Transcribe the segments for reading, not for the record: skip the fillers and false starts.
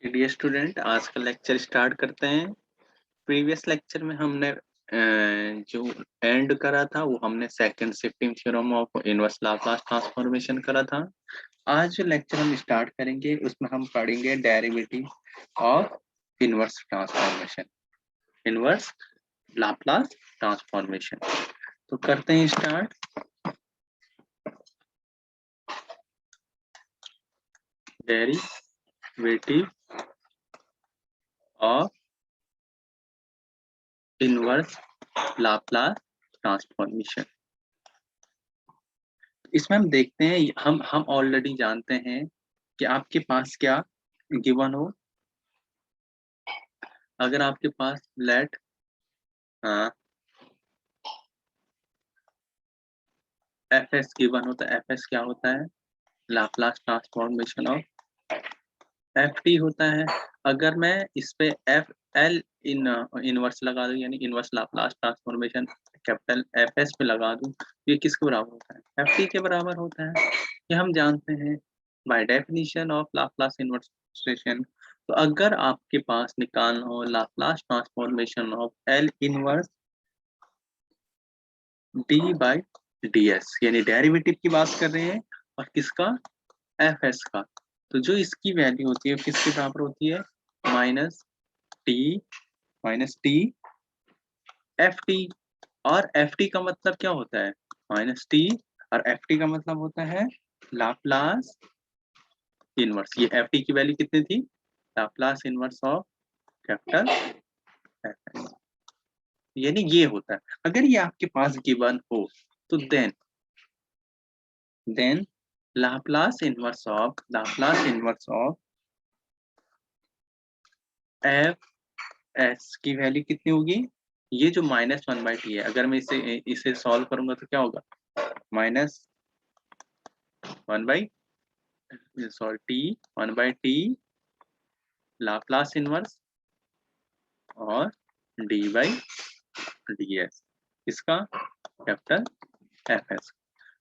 Dear student, आज का lecture start करते हैं। प्रीवियस लेक्चर में हमने जो एंड करा था वो हमने second shifting theorem of inverse Laplace transformation करा था। आज जो लेक्चर हम स्टार्ट करेंगे उसमें हम पढ़ेंगे derivative of inverse transformation, inverse Laplace transformation. तो करते हैं start. Derivative of inverse Laplace transformation. इसमें हम देखते हैं, हम ऑलरेडी जानते हैं कि आपके पास क्या गिवन हो। अगर आपके पास लेट एफ एस गिवन हो तो एफ एस क्या होता है? Laplace transformation of F T होता है। अगर मैं इस पे एफ एल इनवर्स लगा दूं, यानी inverse Laplace transformation capital F S पे लगा दूं, ये किसके बराबर होता है? एफ टी के बराबर होता है। ये हम जानते हैं बाय डेफिनेशन ऑफ लाप्लास इन्वर्सेशन। तो अगर आपके पास निकालना हो Laplace transformation of L inverse D by D S, यानी डेरिवेटिव की बात कर रहे हैं, और किसका? एफ एस का। तो जो इसकी वैल्यू होती है किसके बराबर होती है? Minus T F T. और एफ टी का मतलब क्या होता है? Minus T. और एफ टी का मतलब होता है लाप्लास इनवर्स। ये एफ टी की वैल्यू कितनी थी? Laplace inverse of capital F S, यानी ये होता है। अगर ये आपके पास गिवन हो तो then Laplace inverse of f s की वैल्यू कितनी होगी? ये जो -1/t है, अगर मैं इसे सॉल्व करूंगा तो क्या होगा? -1/t लाप्लास इनवर्स और डी बाई डी एस, इसका कैपिटल एफ एस।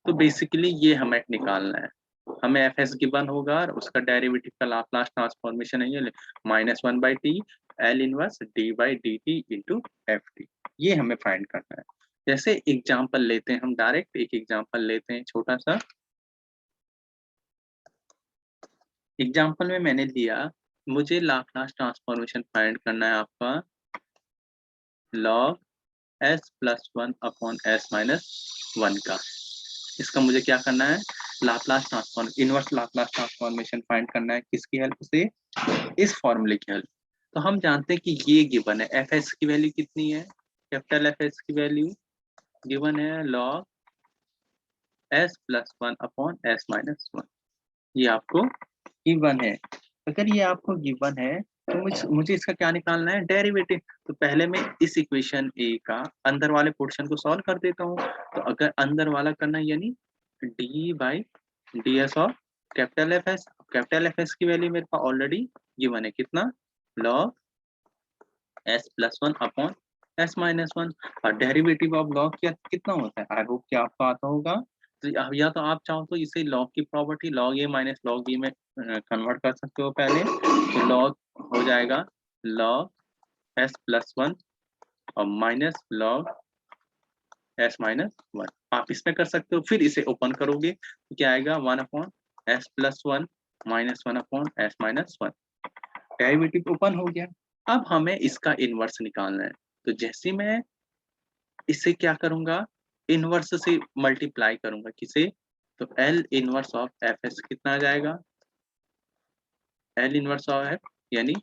तो बेसिकली ये हमें निकालना है। हमें एफ एस गिवन होगा और उसका डेरिवेटिव का लाप्लास ट्रांसफॉर्मेशन है ये -1/t L inverse D by D T into F T. ये हमें फाइंड करना है। जैसे एग्जांपल लेते हैं, हम डायरेक्ट एक एग्जांपल लेते हैं छोटा सा। एग्जांपल में मैंने दिया, मुझे लाप्लास ट्रांसफॉर्मेशन फाइंड करना है आपका log s+1/s-1 का। इसका मुझे क्या करना है? Laplace transform, inverse Laplace transformation find करना है। किसकी हेल्प से? इस फॉर्मूले की हेल्प। तो हम जानते हैं कि ये गिवन है, एफ एस की वैल्यू कितनी है? कैपिटल एफ एस की वैल्यू गिवन है log s+1/s-1। ये आपको गिवन है। अगर ये आपको गिवन है तो मुझे इसका क्या निकालना है? डेरिवेटिव। तो पहले मैं इस इक्वेशन ए का अंदर वाले पोर्शन को सॉल्व कर देता हूँ। तो अगर अंदर वाला करना है, यानी D by D S of capital F S. Capital F s की वैल्यू मेरे पास ऑलरेडी गिवन है, कितना? log s+1/s-1। और डेरिवेटिव ऑफ log कितना होता है? आई होप कि आपको आता होगा। तो या तो आप चाहो तो इसे log की property log a minus log b में कन्वर्ट कर सकते हो पहले। तो log हो जाएगा log s+1 और माइनस log s-1। आप इसमें कर सकते हो। फिर इसे ओपन करोगे तो क्या आएगा? 1/s+1 -1/s-1। डेरिवेटिव ओपन हो गया। अब हमें इसका इनवर्स निकालना है। तो जैसे मैं इसे क्या करूंगा? इनवर्स से मल्टीप्लाई करूंगा। किसे? तो L inverse of f S कितना आ जाएगा? L इनवर्स ऑफ एफ, यानी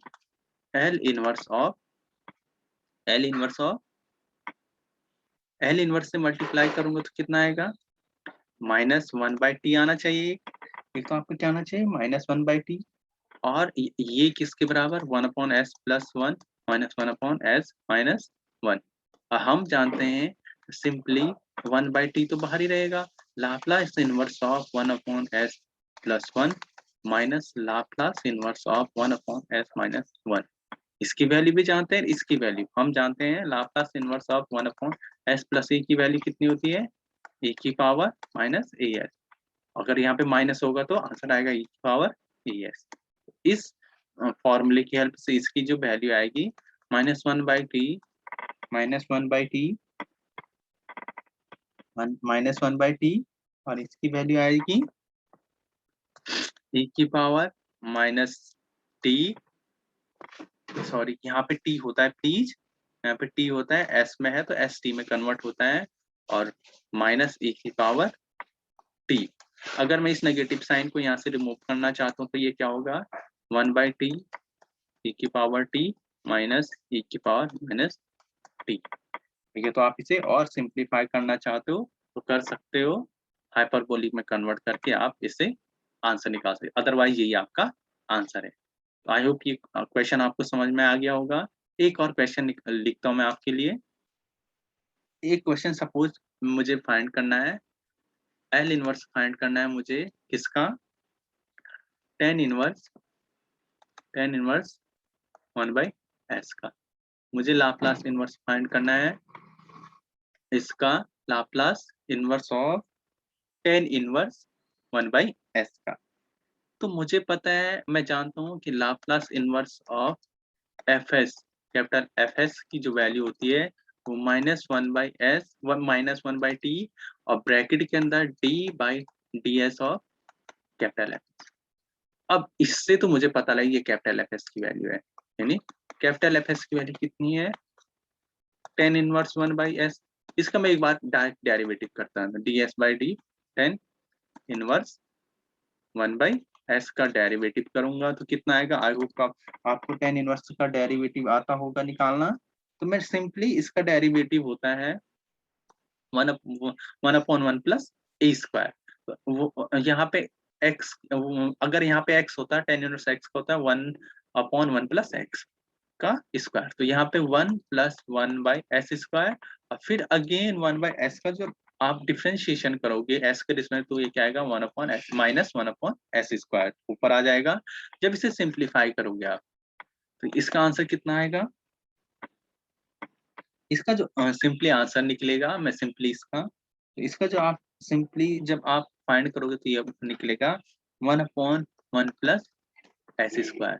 L inverse of L inverse of L inverse से मल्टीप्लाई करूंगा तो कितना आएगा? -1/t आना चाहिए। एक तो आपको क्या आना चाहिए? -1/t। और ये किसके बराबर? 1/s+1 -1/s-1। और हम जानते हैं सिंपली 1/t तो बाहर ही रहेगा। Laplace inverse of 1/s+1 minus Laplace inverse of 1/s-1। इसकी वैल्यू भी जानते हैं, इसकी वैल्यू हम जानते हैं। लाप्लास इनवर्स ऑफ 1/s+a की वैल्यू कितनी होती है? e की पावर -as। अगर यहाँ पे माइनस होगा तो आंसर आएगा e की पावर as। इस फॉर्मूले की हेल्प से इसकी जो वैल्यू आएगी -1/t -1/t और इसकी वैल्यू आएगी e की पावर -t, सॉरी यहाँ पे t होता है प्लीज, यहाँ पे t होता है, s में है तो st में कन्वर्ट होता है और -e की पावर t। अगर मैं इस नेगेटिव साइन को यहाँ से रिमूव करना चाहता हूँ तो ये क्या होगा 1/t e की पावर t माइनस e की पावर -t। ठीक है, तो आप इसे और सिंप्लीफाई करना चाहते हो तो कर सकते हो, हाइपरबोलिक में कन्वर्ट करके आप इसे आंसर निकाल सकते, अदरवाइज यही आपका आंसर है। आई होप ये क्वेश्चन आपको समझ में आ गया होगा। एक और क्वेश्चन लिखता हूँ मैं आपके लिए। एक क्वेश्चन सपोज मुझे फाइंड करना है, एल इनवर्स फाइंड करना है मुझे किसका, टेन इनवर्स 1/s का। मुझे लाप्लास इनवर्स फाइंड करना है इसका, Laplace inverse of tan inverse 1/s का। तो मुझे पता है, मैं जानता हूँ कि Laplace inverse of fs, capital fs की जो वैल्यू होती है वो -1/s -1/t और ब्रैकेट के अंदर d/ds ऑफ कैपिटल F। अब इससे तो मुझे पता लगी ये कैपिटल fs की वैल्यू है, यानी कैपिटल fs की वैल्यू कितनी है 10 इनवर्स 1/s। इसका मैं एक बार डायरेक्ट डेरिवेटिव करता हूँ, ds/d 10 इनवर्स 1/s का डेरिवेटिव करूंगा तो कितना आएगा। आई होप आपको 10 इनवर्स का डेरिवेटिव आता होगा निकालना। तो मैं सिंपली इसका डेरिवेटिव होता है 1/1 प्लस ए स्क्वायर। वो यहाँ पे x, अगर यहाँ पे x होता है 10 इनवर्स x का होता है 1/1 प्लस x का स्क्वायर, तो यहाँ पे 1 + 1/s स्क्वायर और फिर अगेन 1/s का जो आप डिफरेंशिएशन करोगे s के रिस्पेक्ट तो ये क्या आएगा 1/s -1/s स्क्वायर ऊपर आ जाएगा। जब इसे सिंप्लीफाई करोगे आप तो इसका आंसर कितना आएगा, इसका जो सिंपली आंसर निकलेगा, मैं सिंपली इसका, तो इसका जो आप सिंपली जब आप फाइंड करोगे तो ये निकलेगा 1/1 प्लस s स्क्वायर,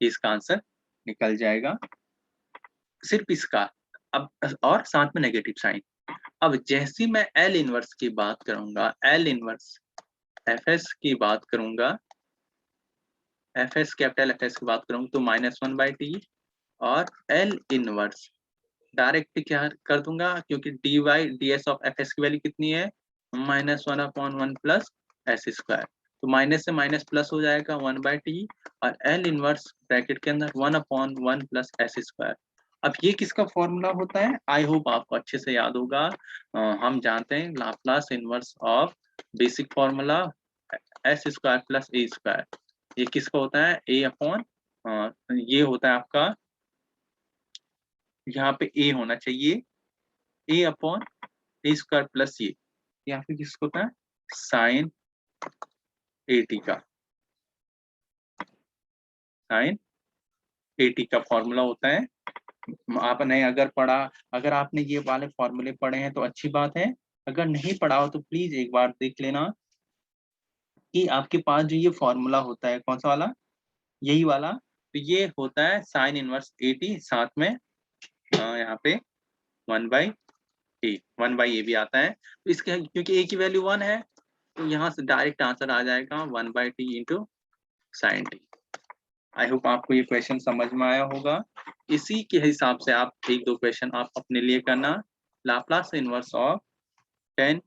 इसका आंसर निकल जाएगा सिर्फ इसका। अब और साथ में नेगेटिव साइन। अब जैसे मैं एल इनवर्स की बात करूंगा, एल इनवर्स एफएस की बात करूंगा, एफएस कैपिटल एफएस की बात करूंगा तो -1/t और एल इनवर्स डायरेक्ट क्या कर दूंगा क्योंकि dy/ds ऑफ एफएस की वैल्यू कितनी है -1/1 प्लस s स्क्वायर, तो माइनस से माइनस प्लस हो जाएगा 1/t और एल इनवर्स ब्रैकेट के अंदर 1/1 प्लस s स्क्वायर। अब ये किसका फॉर्मूला होता है, आई होप आपको अच्छे से याद होगा। हम जानते हैं Laplace inverse of basic formula s square plus a square, ये किसका होता है ये होता है आपका, यहाँ पे a होना चाहिए a/a स्क्वायर प्लस ये, यहाँ पे किसका होता है साइन 80 का, साइन 80 का फॉर्मूला होता है। आपने अगर पढ़ा, अगर आपने ये वाले फॉर्मूले पढ़े हैं तो अच्छी बात है, अगर नहीं पढ़ा हो तो प्लीज एक बार देख लेना कि आपके पास जो ये फॉर्मूला होता है कौन सा वाला, यही वाला, तो ये होता है साइन इनवर्स 80 साथ में यहाँ पे 1/a भी आता है, तो इसके क्योंकि a की वैल्यू 1 है तो यहाँ से डायरेक्ट आंसर आ जाएगा 1/t into sine t। I hope आपको ये क्वेश्चन समझ में आया होगा। इसी के हिसाब से आप एक दो क्वेश्चन आप अपने लिए करना, Laplace inverse of 10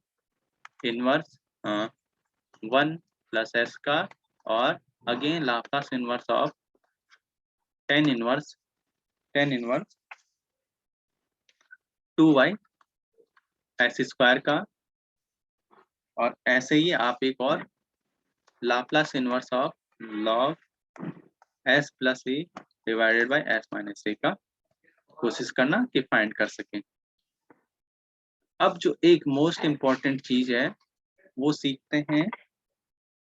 inverse 1 plus s का और again Laplace inverse of 10 inverse 2/s square का, और ऐसे ही आप एक और Laplace inverse of log s plus a divided by s minus a का कोशिश करना कि फाइंड कर सकें। अब जो एक मोस्ट इम्पॉर्टेंट चीज है वो सीखते हैं,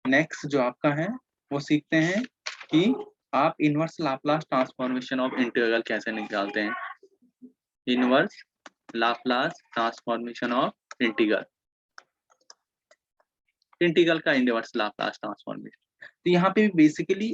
नेक्स्ट जो आपका है वो सीखते हैं कि आप inverse Laplace transformation of integral कैसे निकालते हैं, inverse Laplace transformation of integral का इनवर्स लाप्लास ट्रांसफॉर्मेशन। तो यहाँ पे बेसिकली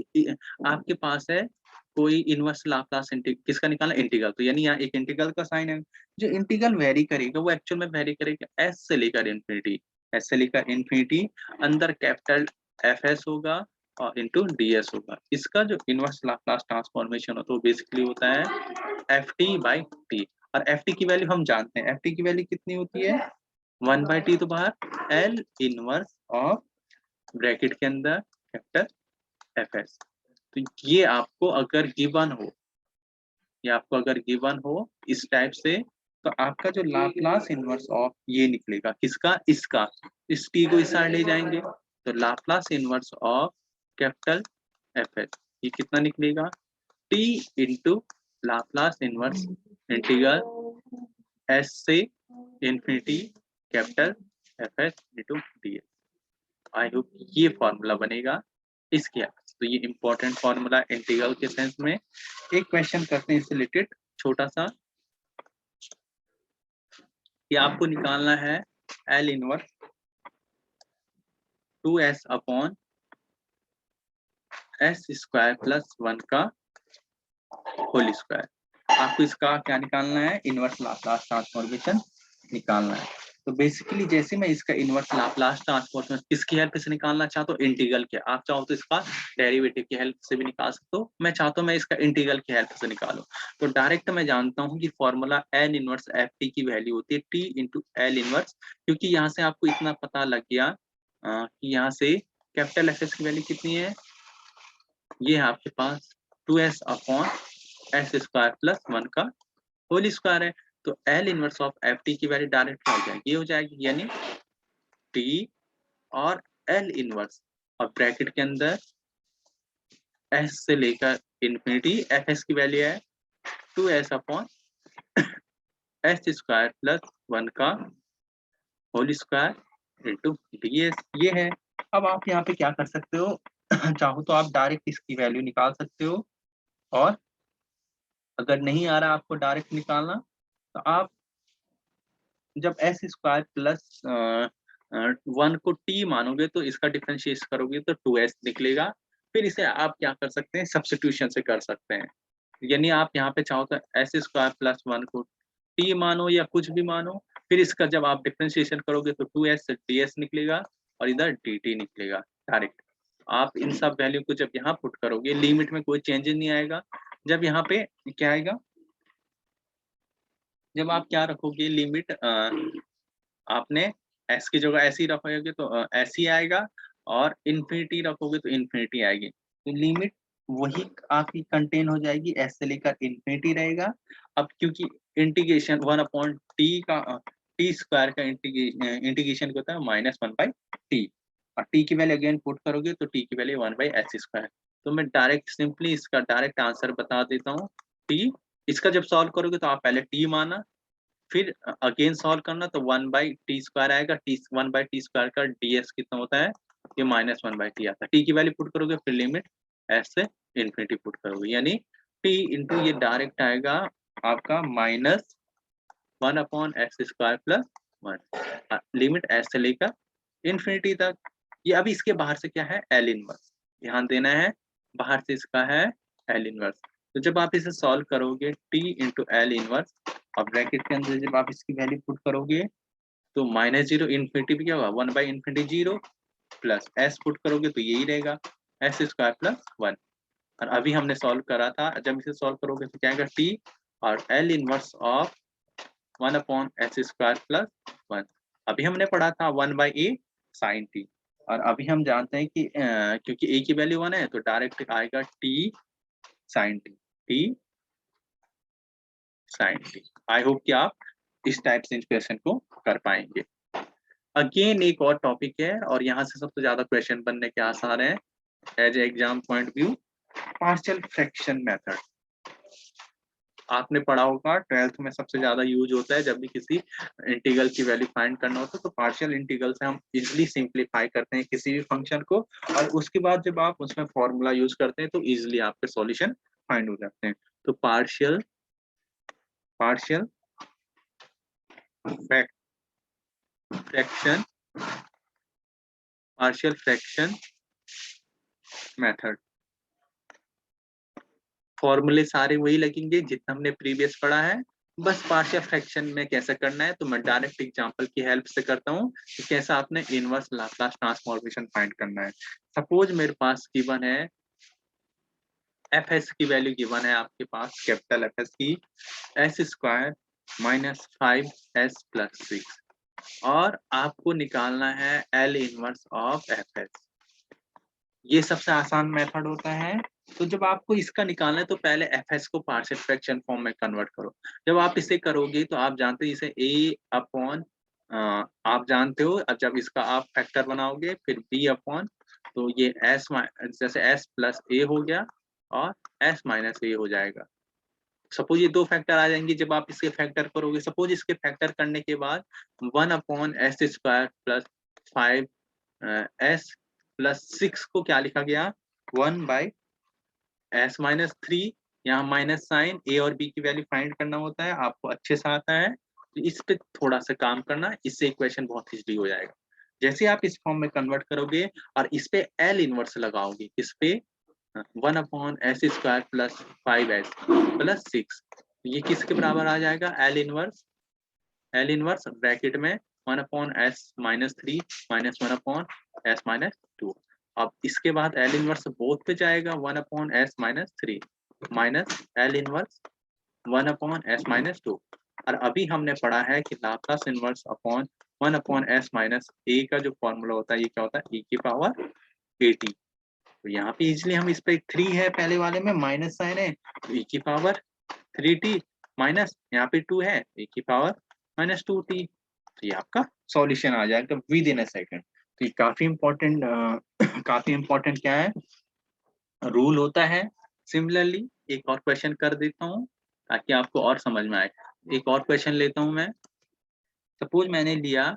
आपके पास है कोई इनवर्स लाप्लास किसका निकालना, इंटीग्रल। तो यानी यहाँ एक इंटीग्रल का साइन है, जो इंटीग्रल वेरी करेगा वो एक्चुअल में वेरी करेगा एस से लेकर इन्फिनिटी, एस से लेकर इन्फिनिटी, अंदर कैपिटल एफ एस होगा और इंटू डी एस होगा। इसका जो इनवर्स लाप्लास ट्रांसफॉर्मेशन होता है वो बेसिकली होता है एफ टी बाई टी। और एफ टी की वैल्यू हम जानते हैं, एफ टी की वैल्यू कितनी होती है 1 बाई टी, तो बाहर एल इनवर्स ऑफ ब्रैकेट के अंदर कैपिटल एफ एस। तो ये आपको अगर गिवन हो, ये आपको अगर गिवन हो इस टाइप से, तो आपका जो लाप्लास इनवर्स ऑफ ये निकलेगा किसका, इसका, इस टी को इस साइड ले जाएंगे तो Laplace inverse of capital F S ये कितना निकलेगा, T into Laplace inverse integral S से infinity capital F S into D S. I hope ये फॉर्मूला बनेगा इसके आगे। तो ये इंपॉर्टेंट फॉर्मूला इंटीग्रल के सेंस में। एक क्वेश्चन करते हैं इससे रिलेटेड छोटा सा, ये आपको निकालना है L inverse 2s upon S square plus 1 का होल स्क्वायर। आपको इसका क्या निकालना है, इनवर्स लाप्लास ट्रांसफॉर्मेशन निकालना है। तो बेसिकली जैसे मैं इसका इनवर्स लाप्लास ट्रांसफॉर्मेशन किसकी हेल्प से निकालना चाहता हूँ, इंटीग्रल के, आप चाहो तो इसका डेरिवेटिव की हेल्प से भी निकाल सकते हो, मैं चाहता हूँ मैं इसका इंटीग्रल की हेल्प से निकालूं। तो डायरेक्ट मैं जानता हूँ कि formula N inverse F T की वैल्यू होती है टी इंटू एल इनवर्स, क्योंकि यहाँ से आपको इतना पता लग गया कि यहाँ से कैपिटल एफ एस की वैल्यू कितनी है, ये है आपके पास 2s upon S square plus 1 का होल स्क्वायर है। तो L inverse of F T की वैल्यू डायरेक्ट क्या हो जाएगी, ये हो जाएगी, यानी टी और एल इनवर्स और ब्रैकेट के अंदर एस से लेकर इन्फिनिटी, एफ एस की वैल्यू है 2s upon S square plus 1 का whole square into D s, ये है। अब आप यहाँ पे क्या कर सकते हो चाहो तो आप डायरेक्ट इसकी वैल्यू निकाल सकते हो, और अगर नहीं आ रहा आपको डायरेक्ट निकालना तो आप जब एस स्क्वायर प्लस 1 को टी मानोगे तो इसका डिफरेंशिएट करोगे तो 2s निकलेगा। फिर इसे आप क्या कर सकते हैं, सब्स्टिट्यूशन से कर सकते हैं। यानी आप यहाँ पे चाहो तो एस स्क्वायर प्लस 1 को टी मानो या कुछ भी मानो, फिर इसका जब आप डिफरेंशिएशन करोगे तो 2s डी एस निकलेगा और इधर डी टी निकलेगा डायरेक्ट। आप इन सब वैल्यू को जब यहाँ पुट करोगे लिमिट में कोई चेंजेस नहीं आएगा। जब यहाँ पे क्या आएगा, जब आप क्या रखोगे लिमिट, आपने s की जगह ऐसी रखोगे तो ऐसी आएगा, और इन्फिनिटी रखोगे तो इन्फिनिटी आएगी। तो लिमिट वही आपकी कंटेन हो जाएगी, s से लेकर इन्फिनिटी रहेगा। अब क्योंकि इंटीग्रेशन 1 अपॉन टी का टी स्क्वायर का इंटीग्रेशन होता है -1/t, और t की वैल्यू अगेन पुट करोगे तो t की वैल्यू 1/s स्क्वायर। तो मैं डायरेक्ट सिंपली इसका डायरेक्ट आंसर बता देता हूँ, t, इसका जब सॉल्व करोगे तो आप पहले t माना, फिर अगेन सॉल्व करना तो 1/t² आएगा, 1/t² का ds कितना होता है, ये -1/t आता है। t की वैल्यू पुट करोगे फिर लिमिट s से इन्फिनिटी पुट करोगे, यानी t इंटू ये डायरेक्ट आएगा आपका -1/s² प्लस 1, लिमिट s से लेकर इन्फिनिटी तक। ये अभी इसके बाहर से क्या है, एल इनवर्स, ध्यान देना है, बाहर से इसका है एल इनवर्स। तो जब आप इसे सॉल्व करोगे t इंटू एल इनवर्स और ब्रैकेट के अंदर जब आप इसकी वैल्यू पुट करोगे तो -0 इन्फिनिटी भी क्या होगा 1/इन्फिनिटी 0 प्लस s पुट करोगे तो यही रहेगा s² प्लस 1। और अभी हमने सॉल्व करा था, जब इसे सॉल्व करोगे तो क्या आएगा t और l inverse of 1/s² plus 1। अभी हमने पढ़ा था 1/a sin t, और अभी हम जानते हैं कि क्योंकि a की वैल्यू 1 है तो डायरेक्ट आएगा t sin t। I hope कि आप इस टाइप से क्वेश्चन को कर पाएंगे। अगेन एक और टॉपिक है और यहाँ से सबसे ज्यादा क्वेश्चन बनने के आसार हैं as exam point view, partial fraction method. आपने पढ़ा होगा 12th में सबसे ज्यादा यूज होता है जब भी किसी इंटीग्रल की वैल्यू फाइंड करना होता है, तो पार्शियल इंटीग्रल से हम इजिली सिंप्लीफाई करते हैं किसी भी फंक्शन को, और उसके बाद जब आप उसमें फॉर्मूला यूज करते हैं तो इजिली आपके सॉल्यूशन फाइंड हो जाते हैं। तो पार्शियल फ्रैक्शन मेथड। फॉर्मूले सारे वही लगेंगे जितना हमने प्रीवियस पढ़ा है, बस पार्शियल फ्रैक्शन में कैसे करना है तो मैं डायरेक्ट एग्जांपल की हेल्प से करता हूँ कि कैसा आपने इनवर्स लाप्लास ट्रांसफॉर्मेशन फाइंड करना है। सपोज मेरे पास गिवन है एफ एस की वैल्यू गिवन है आपके पास, कैपिटल एफ एस की एस स्क्वायर माइनस 5s+6 और आपको निकालना है L inverse of f S. ये सबसे आसान मेथड होता है। तो जब आपको इसका निकालना है तो पहले एफ एस को पार्शियल फ्रैक्शन फॉर्म में कन्वर्ट करो। जब आप इसे करोगे तो आप जानते हो इसे ए अपॉन आप जानते हो, अब जब इसका आप फैक्टर बनाओगे फिर बी अपॉन, तो ये एस जैसे एस प्लस ए हो गया और एस माइनस ए हो जाएगा। सपोज ये दो फैक्टर आ जाएंगे, जब आप इसके फैक्टर करोगे, सपोज इसके फैक्टर करने के बाद 1/s² प्लस 5s+6 को क्या लिखा गया 1/s-3। यहाँ माइनस साइन, ए और बी की वैल्यू फाइंड करना होता है, आपको अच्छे से आता है तो इस पे थोड़ा सा काम करना, इससे इक्वेशन बहुत इजली हो जाएगा। जैसे आप इस फॉर्म में कन्वर्ट करोगे और इस पे एल इनवर्स लगाओगे, इस पे 1/s² प्लस 5s+6, ये किसके बराबर आ जाएगा एल इनवर्स ब्रैकेट में 1/s-3 माइनस 1/s-2। अब इसके बाद एल इनवर्स बोथ पे जाएगा 1/s-3 minus L inverse 1/s-2। और अभी हमने पढ़ा है कि लाप्लास इनवर्स अपॉन 1/s-a का जो फॉर्मूला होता है ये क्या होता है e की पावर at। तो यहाँ पे इजिली हम इस पे 3 है, पहले वाले में माइनस साइन है तो e की पावर 3t माइनस यहाँ पे 2 है e की पावर -2t। तो ये आपका सॉल्यूशन आ जाएगा विद इन अ सेकंड। तो ये काफी इंपॉर्टेंट क्या है रूल होता है। सिमिलरली एक और क्वेश्चन कर देता हूँ ताकि आपको और समझ में आए। एक और क्वेश्चन लेता हूँ मैं। सपोज मैंने लिया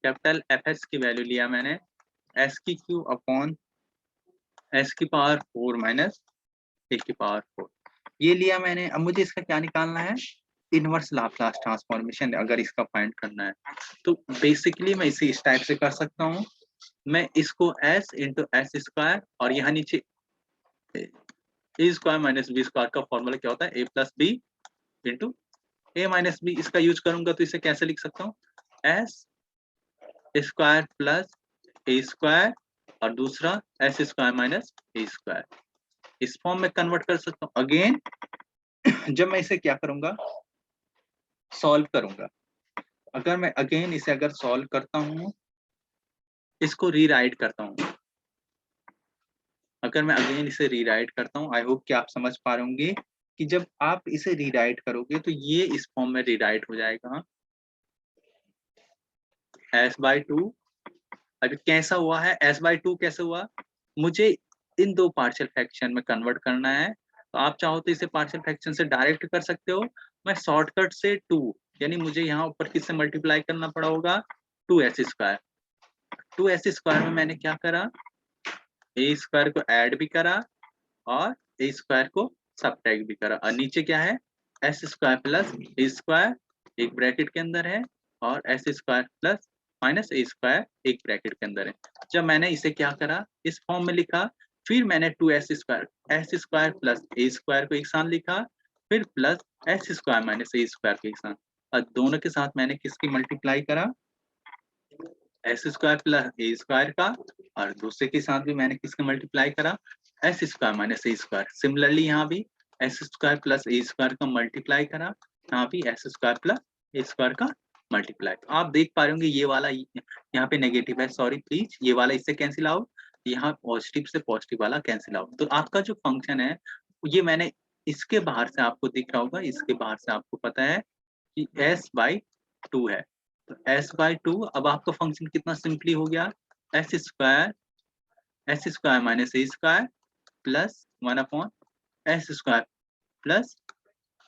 कैपिटल एफ एस की वैल्यू लिया मैंने एस की क्यूब अपॉन एस की पावर 4 माइनस ए की पावर 4 ये लिया मैंने। अब मुझे इसका क्या निकालना है इनवर्स लाप्लास ट्रांसफॉर्मेशन, अगर इसका फाइंड करना है तो बेसिकली मैं इसे इस टाइप से कर सकता हूँ। मैं इसको s इंटू एस स्क्वायर और यहाँ नीचे ए स्क्वायर माइनस बी स्क्वायर का फॉर्मूला क्या होता है ए प्लस बी इंटू ए माइनस बी, इसका यूज करूंगा तो इसे कैसे लिख सकता हूँ S square plus A square और दूसरा S square minus A square, इस फॉर्म में कन्वर्ट कर सकता हूँ। अगेन जब मैं इसे क्या करूंगा सॉल्व करूंगा, अगर मैं अगेन इसे अगर सॉल्व करता हूँ, इसको रीराइट करता हूँ, अगर मैं अगेन इसे रीराइट करता हूँ, आई होप कि आप समझ पा रहे होंगे कि जब आप इसे रीराइट करोगे तो ये इस फॉर्म में रीराइट हो जाएगा s/2। अभी कैसा हुआ है s/2 कैसे हुआ, मुझे इन दो पार्शियल फ्रैक्शन में कन्वर्ट करना है। तो आप चाहो तो इसे पार्शियल फ्रैक्शन से डायरेक्ट कर सकते हो, मैं शॉर्टकट से 2 यानी मुझे यहाँ ऊपर किससे मल्टीप्लाई करना पड़ा होगा 2s²। 2s² में मैंने क्या करा ए स्क्वायर को ऐड भी करा और ए स्क्वायर को सब्ट्रैक्ट भी करा, और नीचे क्या है s² प्लस ए स्क्वायर एक ब्रैकेट के अंदर है और s² plus minus A square एक ब्रैकेट के अंदर है। जब मैंने इसे क्या करा इस फॉर्म में लिखा, फिर मैंने 2s² प्लस ए स्क्वायर को एक साथ लिखा, फिर plus s² minus A square को एक साथ, और दोनों के साथ मैंने किसकी मल्टीप्लाई करा s² प्लस ए स्क्वायर का, और दूसरे के साथ भी मैंने किसका मल्टीप्लाई करा s² minus A square. Similarly यहाँ भी s² प्लस ए स्क्वायर का मल्टीप्लाई करा, यहाँ भी s² प्लस ए स्क्वायर का मल्टीप्लाई। तो आप देख पा रहे होंगे ये वाला यहाँ पे नेगेटिव है, सॉरी प्लीज, ये वाला इससे कैंसिल आउट, यहाँ पॉजिटिव से पॉजिटिव वाला कैंसिल आउट। तो आपका जो फंक्शन है ये मैंने इसके बाहर से आपको दिख रहा होगा, इसके बाहर से आपको पता है कि s/2 है। तो s/2 अब आपका फंक्शन कितना सिंपली हो गया s² minus A square plus 1/s² plus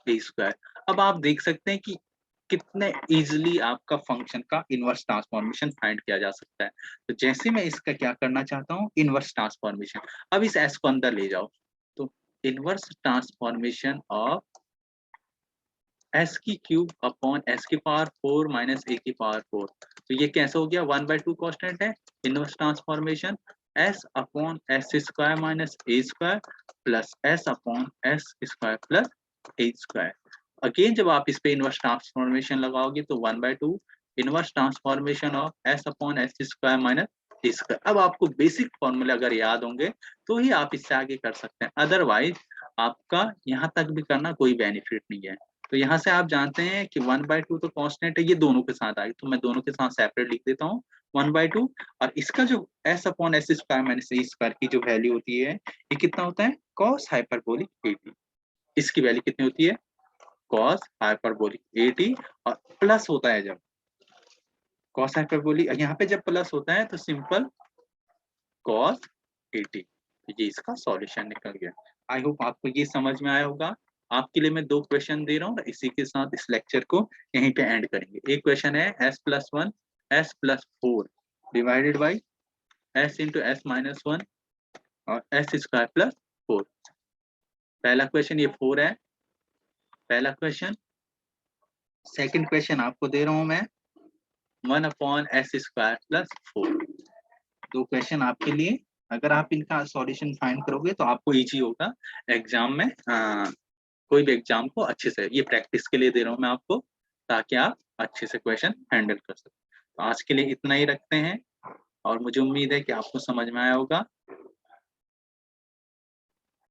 A square. अब आप देख सकते हैं कि कितने इजीली आपका फंक्शन का इनवर्स ट्रांसफॉर्मेशन फाइंड किया जा सकता है। तो जैसे मैं इसका क्या करना चाहता हूँ इनवर्स ट्रांसफॉर्मेशन, अब इस s को अंदर ले जाओ, तो इनवर्स ट्रांसफॉर्मेशन ऑफ s की क्यूब अपॉन s की पावर 4 माइनस a की पावर 4, तो ये कैसे हो गया 1/2 कांस्टेंट है inverse transformation, S upon S square minus A square plus S upon S square plus A square. Again जब आप इस पे इनवर्स ट्रांसफॉर्मेशन लगाओगे तो 1/2 inverse transformation of S upon S square minus A square. अब आपको basic फॉर्मूले अगर याद होंगे तो ही आप इससे आगे कर सकते हैं, अदरवाइज आपका यहाँ तक भी करना कोई बेनिफिट नहीं है। तो यहाँ से आप जानते हैं कि 1/2 तो कांस्टेंट है, ये दोनों के साथ आएगी, तो मैं दोनों के साथ सेपरेट लिख देता हूँ 1/2। और इसका जो S upon S square minus A square की जो वैल्यू होती है ये कितना होता है, कॉस हाइपरबोलिक 80। इसकी वैल्यू कितनी होती है, कॉस हाइपरबोलिक 80। और प्लस होता है जब कॉस हाइपरबोलिक, यहाँ पे जब प्लस होता है तो सिंपल कॉस 80। तो ये इसका सॉल्यूशन निकल गया। आई होप आपको ये समझ में आया होगा। आपके लिए मैं 2 क्वेश्चन दे रहा हूँ, इसी के साथ इस लेक्चर को यहीं पे एंड करेंगे। एक क्वेश्चन है s+1 s+4 divided by s into s-1 और s स्क्वायर प्लस 4। पहला क्वेश्चन ये 4 है, पहला क्वेश्चन। सेकंड क्वेश्चन आपको दे रहा हूं मैं 1 upon S square plus 4। 2 question आपके लिए, अगर आप इनका सॉल्यूशन फाइंड करोगे तो आपको इजी होगा एग्जाम में, कोई भी एग्जाम को अच्छे से। ये प्रैक्टिस के लिए दे रहा हूँ मैं आपको, ताकि आप अच्छे से क्वेश्चन हैंडल कर सकें। तो आज के लिए इतना ही रखते हैं और मुझे उम्मीद है कि आपको समझ में आया होगा।